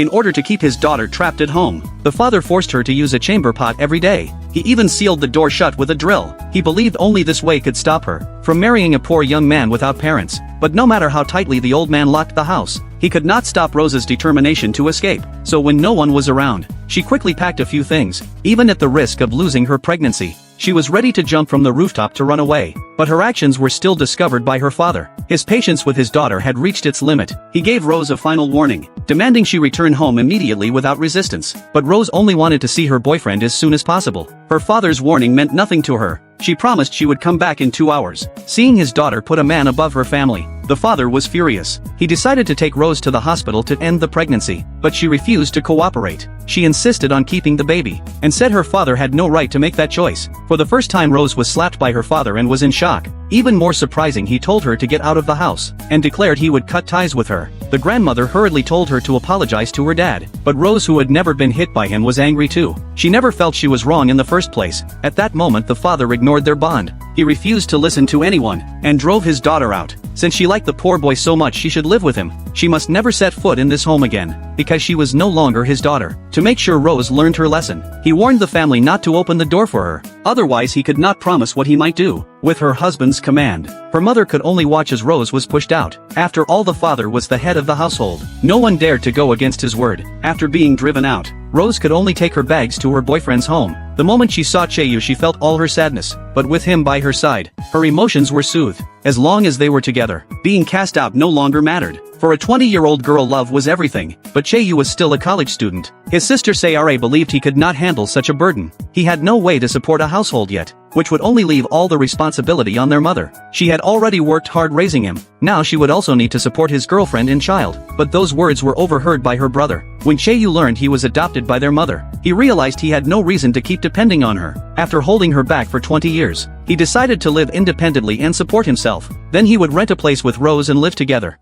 in order to keep his daughter trapped at home. The father forced her to use a chamber pot every day. He even sealed the door shut with a drill. He believed only this way could stop her from marrying a poor young man without parents. But no matter how tightly the old man locked the house, he could not stop Rose's determination to escape. So when no one was around, she quickly packed a few things, even at the risk of losing her pregnancy. She was ready to jump from the rooftop to run away, but her actions were still discovered by her father. His patience with his daughter had reached its limit. He gave Rose a final warning, demanding she return home immediately without resistance. But Rose only wanted to see her boyfriend as soon as possible. Her father's warning meant nothing to her. She promised she would come back in 2 hours. Seeing his daughter put a man above her family, the father was furious. He decided to take Rose to the hospital to end the pregnancy, but she refused to cooperate. She insisted on keeping the baby, and said her father had no right to make that choice. For the first time, Rose was slapped by her father and was in shock. Even more surprising, he told her to get out of the house, and declared he would cut ties with her. The grandmother hurriedly told her to apologize to her dad, but Rose, who had never been hit by him, was angry too. She never felt she was wrong in the first place. At that moment, the father ignored their bond. He refused to listen to anyone, and drove his daughter out. Since she liked the poor boy so much, she should live with him. She must never set foot in this home again, because she was no longer his daughter. To make sure Rose learned her lesson, he warned the family not to open the door for her. Otherwise, he could not promise what he might do. With her husband's command, her mother could only watch as Rose was pushed out. After all, the father was the head of the household. No one dared to go against his word. After being driven out, Rose could only take her bags to her boyfriend's home. The moment she saw Chaeyu, she felt all her sadness, but with him by her side, her emotions were soothed. As long as they were together, being cast out no longer mattered. For a 20-year-old girl, love was everything, but Chaeyu was still a college student. His sister Sayare believed he could not handle such a burden. He had no way to support a household yet, which would only leave all the responsibility on their mother. She had already worked hard raising him. Now she would also need to support his girlfriend and child. But those words were overheard by her brother. When Chaeyu learned he was adopted by their mother, he realized he had no reason to keep depending on her. After holding her back for 20 years, he decided to live independently and support himself. Then he would rent a place with Rose and live together.